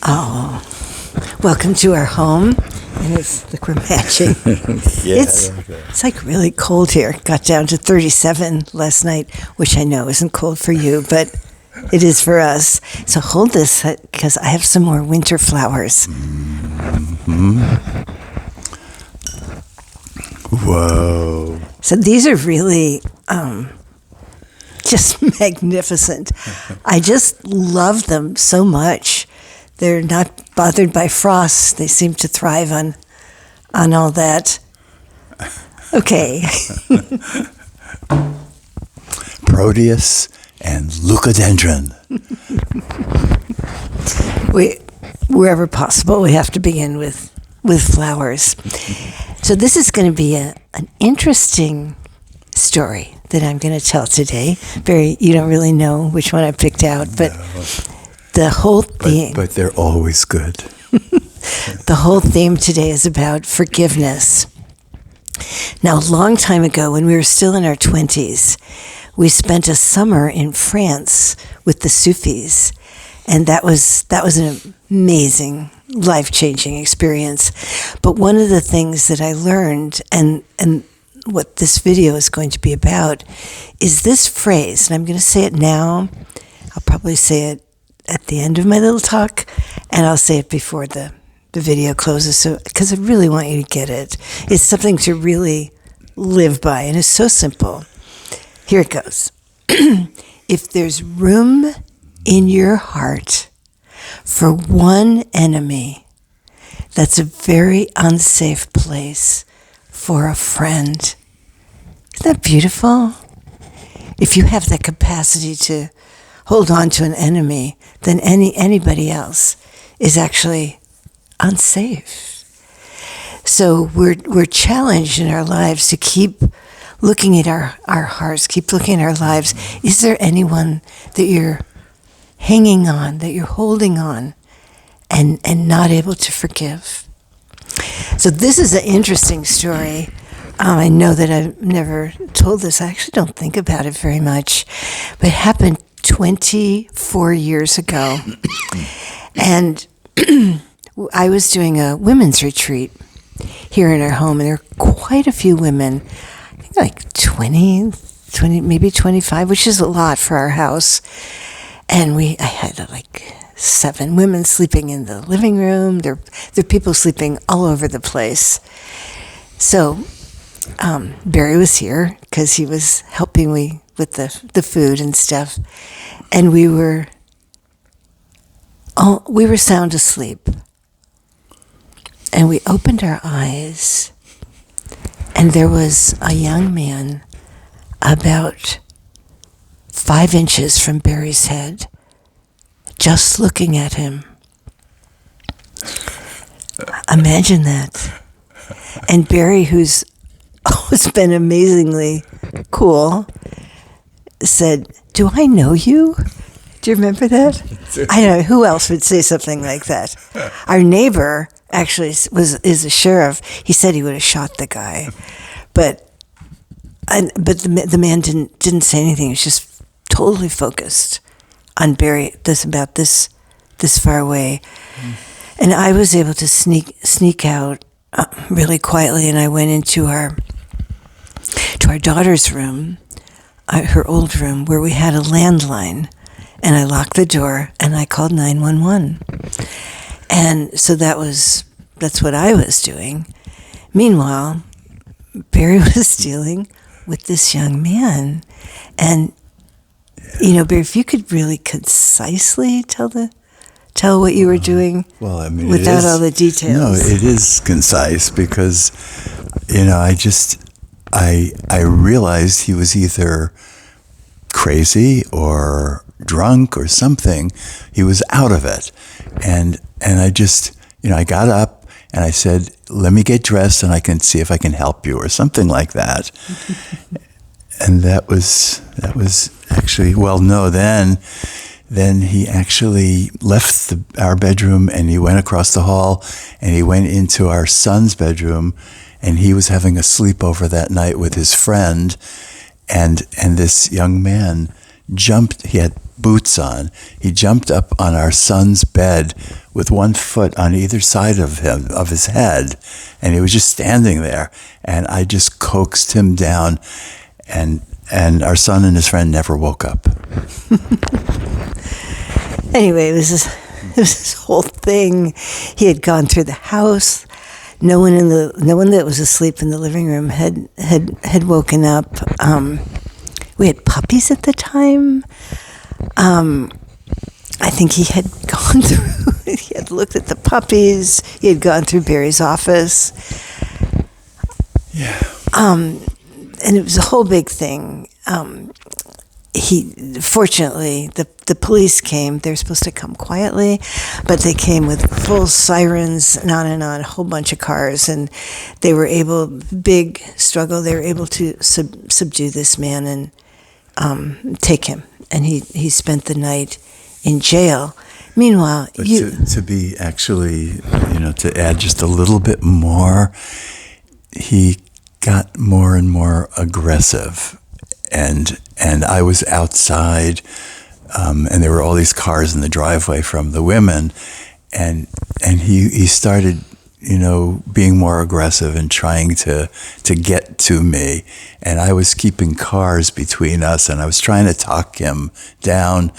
Oh, welcome to our home. And it's like we're matching. It's like really cold here. Got down to 37 last night, which I know isn't cold for you, but it is for us. So hold this because I have some more winter flowers. Mm-hmm. Whoa. So these are really just magnificent. I just love them so much. They're not bothered by frost. They seem to thrive on all that. Okay. Proteus and leucodendron. Wherever possible, we have to begin with flowers. So this is going to be an interesting story that I'm going to tell today. You don't really know which one I picked out, but the whole theme. But they're always good. The whole theme today is about forgiveness. Now, a long time ago, when we were still in our 20s, we spent a summer in France with the Sufis, and that was an amazing, life-changing experience. But one of the things that I learned, and what this video is going to be about, is this phrase, and I'm going to say it now. I'll probably say it at the end of my little talk, and I'll say it before the video closes, so because I really want you to get it. It's something to really live by, and it's so simple. Here it goes. If there's room in your heart for one enemy, that's a very unsafe place for a friend. Isn't that beautiful? If you have that capacity to hold on to an enemy, then anybody else is actually unsafe. So we're challenged in our lives to keep looking at our hearts, keep looking at our lives. Is there anyone that you're hanging on, that you're holding on, and not able to forgive? So this is an interesting story. I know that I've never told this. I actually don't think about it very much, but it happened 24 years ago. And I was doing a women's retreat here in our home, and there are quite a few women, I think like 20, maybe 25, which is a lot for our house. And I had like 7 women sleeping in the living room. There are people sleeping all over the place. So Barry was here because he was helping me with the food and stuff. And we were sound asleep. And we opened our eyes, and there was a young man about 5 inches from Barry's head, just looking at him. Imagine that. And Barry, who's always been amazingly cool, said, "Do I know you?" Do you remember that? I don't know. Who else would say something like that? Our neighbor actually is a sheriff. He said he would have shot the guy, but the man didn't say anything. He was just totally focused on Barry. About this far away, and I was able to sneak out really quietly, and I went into our daughter's room, her old room, where we had a landline. And I locked the door, and I called 911. And so that's what I was doing. Meanwhile, Barry was dealing with this young man. And, Barry, if you could really concisely tell what you were doing without all the details. No, it is concise because, I realized he was either crazy or drunk or something. He was out of it. And I just, I got up and I said, "Let me get dressed and I can see if I can help you," or something like that. And that was actually, then he actually left our bedroom and he went across the hall and he went into our son's bedroom, and he was having a sleepover that night with his friend, and this young man jumped. He had boots on. He jumped up on our son's bed with one foot on either side of him, of his head, and he was just standing there. And I just coaxed him down, and our son and his friend never woke up. Anyway, it was this whole thing. He had gone through the house. No one that was asleep in the living room had woken up. We had puppies at the time. I think he had gone through. He had looked at the puppies. He had gone through Barry's office. Yeah. And it was a whole big thing. Fortunately, the police came. They were supposed to come quietly, but they came with full sirens and on, a whole bunch of cars, and they were able, big struggle, they were able to subdue this man and take him. And he spent the night in jail. Meanwhile, but to be actually, to add just a little bit more, he got more and more aggressive. And I was outside, and there were all these cars in the driveway from the women, and he started, being more aggressive and trying to get to me, and I was keeping cars between us, and I was trying to talk him down,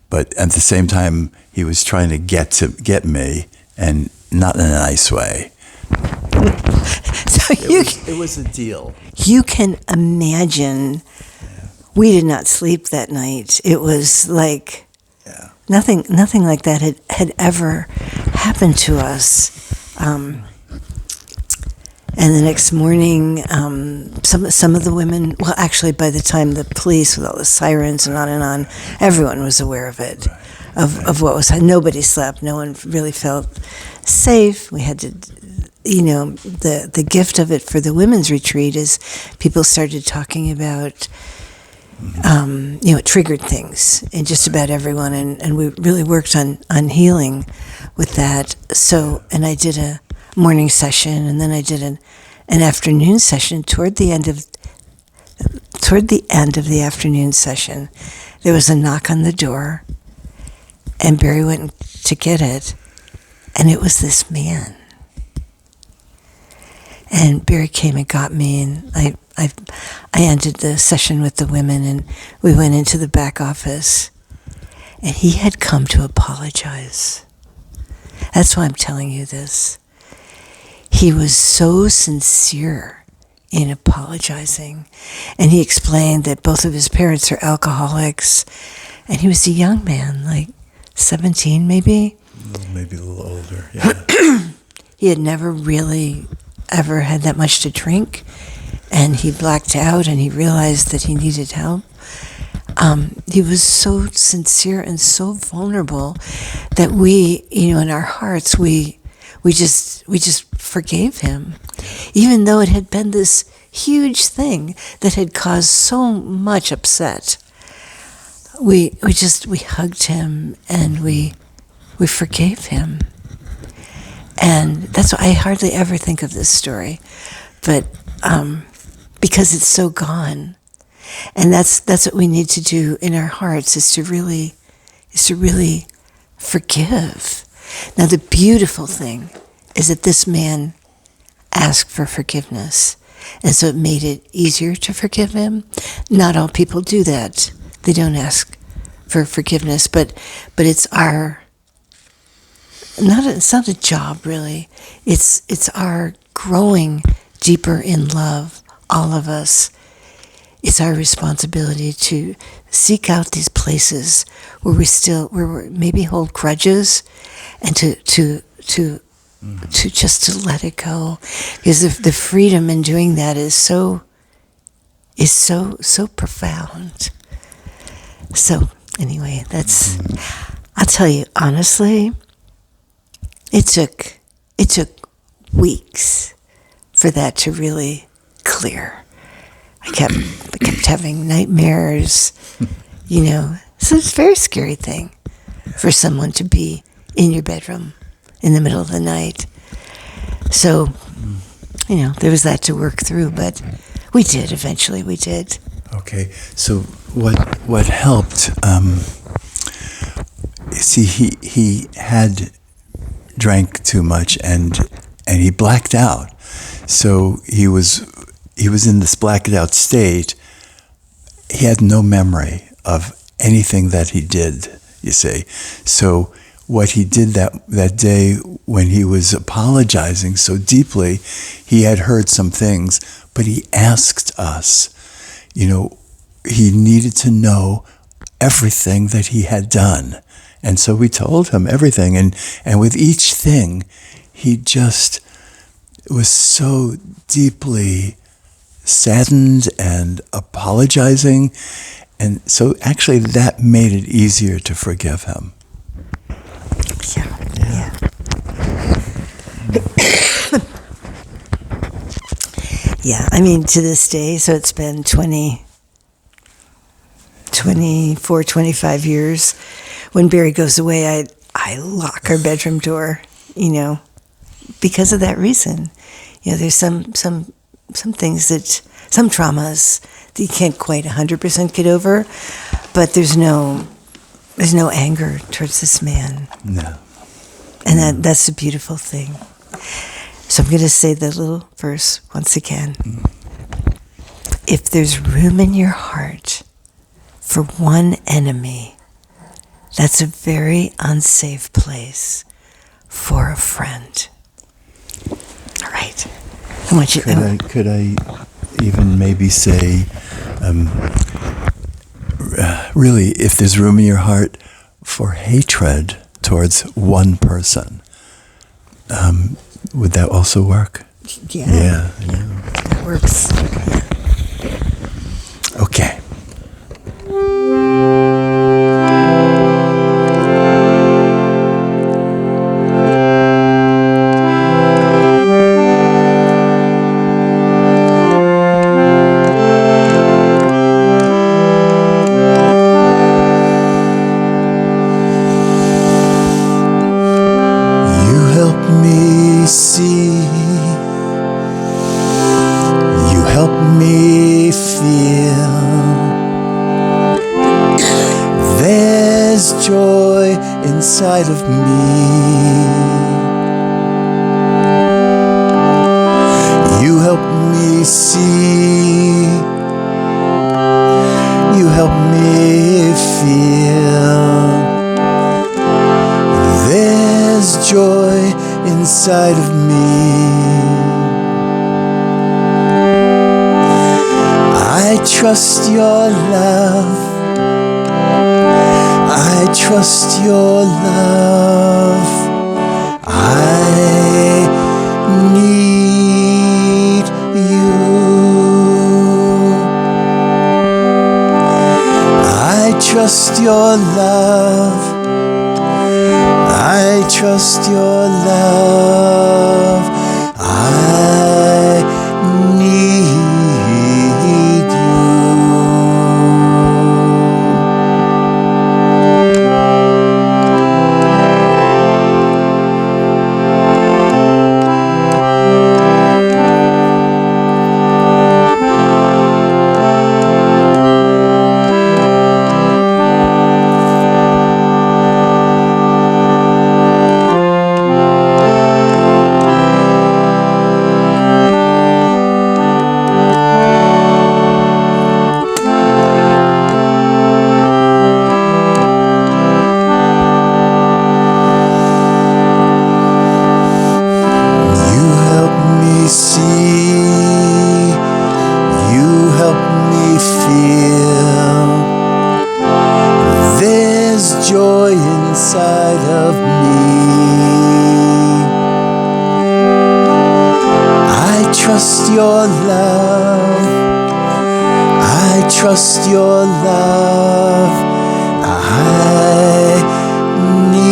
but at the same time he was trying to get me, and not in a nice way. So it was a deal. You can imagine. We did not sleep that night. It was like nothing like that had ever happened to us. And the next morning, some of the women, well, actually, by the time the police, with all the sirens and on, everyone was aware of it, of what was. Nobody slept. No one really felt safe. We had to. The gift of it for the women's retreat is people started talking about. It triggered things in just about everyone, and we really worked on healing with that. So, and I did a morning session, and then I did an afternoon session. Toward the end of the afternoon session, there was a knock on the door, and Barry went to get it, and it was this man. And Barry came and got me, and I ended the session with the women, and we went into the back office, and he had come to apologize. That's why I'm telling you this. He was so sincere in apologizing, and he explained that both of his parents are alcoholics, and he was a young man, like 17 maybe. Maybe a little older, yeah. He had never really ever had that much to drink, and he blacked out, and he realized that he needed help. He was so sincere and so vulnerable that we, in our hearts, we just forgave him, even though it had been this huge thing that had caused so much upset. We hugged him, and we forgave him. And that's why I hardly ever think of this story, but because it's so gone, and that's what we need to do in our hearts is to really forgive. Now the beautiful thing is that this man asked for forgiveness, and so it made it easier to forgive him. Not all people do that; they don't ask for forgiveness, but it's our. It's not a job, really. It's our growing deeper in love, all of us. It's our responsibility to seek out these places where we maybe hold grudges, and to just to let it go, because the freedom in doing that is so profound. So anyway, I'll tell you honestly. It took weeks for that to really clear. I kept having nightmares, So it's a very scary thing for someone to be in your bedroom in the middle of the night. So, there was that to work through, but we did. Eventually we did. Okay. So what helped, see, he had drank too much and he blacked out. So he was in this blacked out state. He had no memory of anything that he did, you see. So what he did that day when he was apologizing so deeply, he had heard some things, but he asked us, he needed to know everything that he had done. And so we told him everything. And with each thing, he just was so deeply saddened and apologizing. And so actually that made it easier to forgive him. Yeah. Yeah, I mean, to this day, so it's been 24, 25 years. When Barry goes away, I lock our bedroom door, because of that reason. There's some things some traumas that you can't quite 100% get over, but there's no anger towards this man. No. And that's a beautiful thing. So I'm going to say the little verse once again. If there's room in your heart for one enemy, that's a very unsafe place for a friend. All right. I want you. Could I even maybe say, really, if there's room in your heart for hatred towards one person, would that also work? Yeah. That works. Okay. Inside of me, you help me see, you help me feel. There's joy inside of me. I trust your love. I trust your love. I need you. I trust your love. I trust your love. I need you. Trust your love. I trust your love. I need you.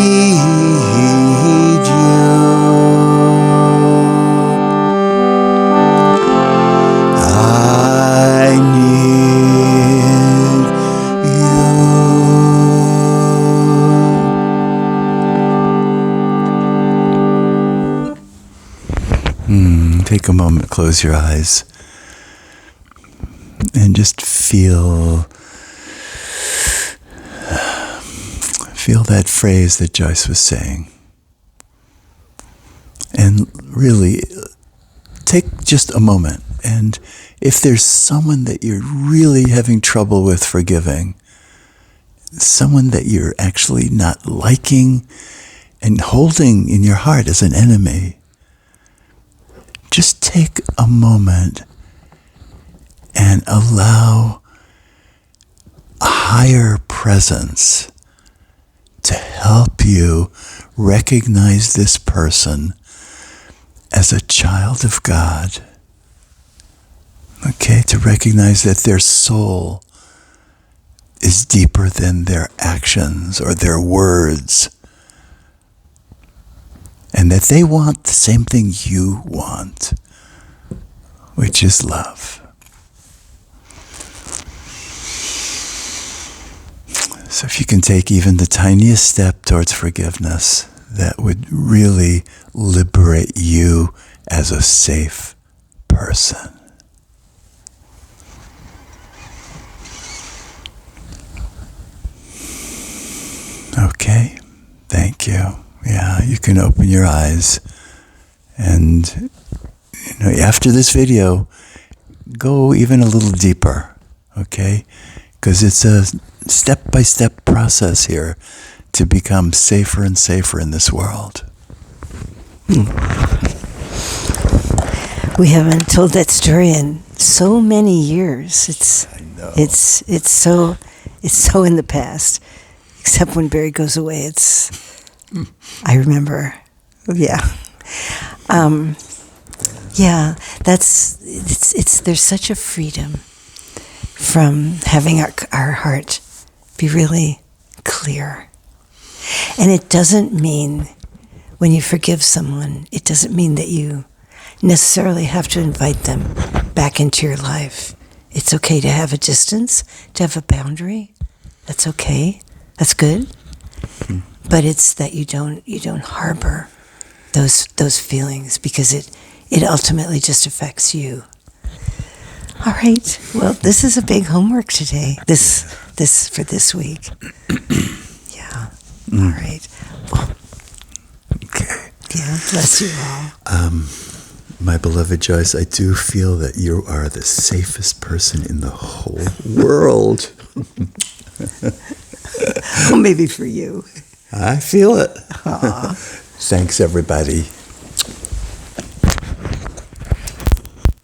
I need you. Take a moment, close your eyes, and just feel Feel that phrase that Joyce was saying. And really, take just a moment. And if there's someone that you're really having trouble with forgiving, someone that you're actually not liking and holding in your heart as an enemy, just take a moment and allow a higher presence to help you recognize this person as a child of God. Okay, to recognize that their soul is deeper than their actions or their words, and that they want the same thing you want, which is love. So if you can take even the tiniest step towards forgiveness, that would really liberate you as a safe person. Okay, thank you. Yeah, you can open your eyes. And after this video, go even a little deeper, okay? Because it's a step-by-step process here to become safer and safer in this world. We haven't told that story in so many years. I know. It's so in the past. Except when Barry goes away, I remember. Yeah. Yeah, there's such a freedom from having our heart be really clear. And it doesn't mean, when you forgive someone, it doesn't mean that you necessarily have to invite them back into your life. It's okay to have a distance, to have a boundary. That's okay. That's good. But it's that you don't harbor those feelings, because it ultimately just affects you. All right. Well, this is a big homework today. This for this week. Yeah. All right. Well, Okay. yeah. Bless you all. My beloved Joyce, I do feel that you are the safest person in the whole world. Well, maybe for you. I feel it. Aw. Thanks, everybody.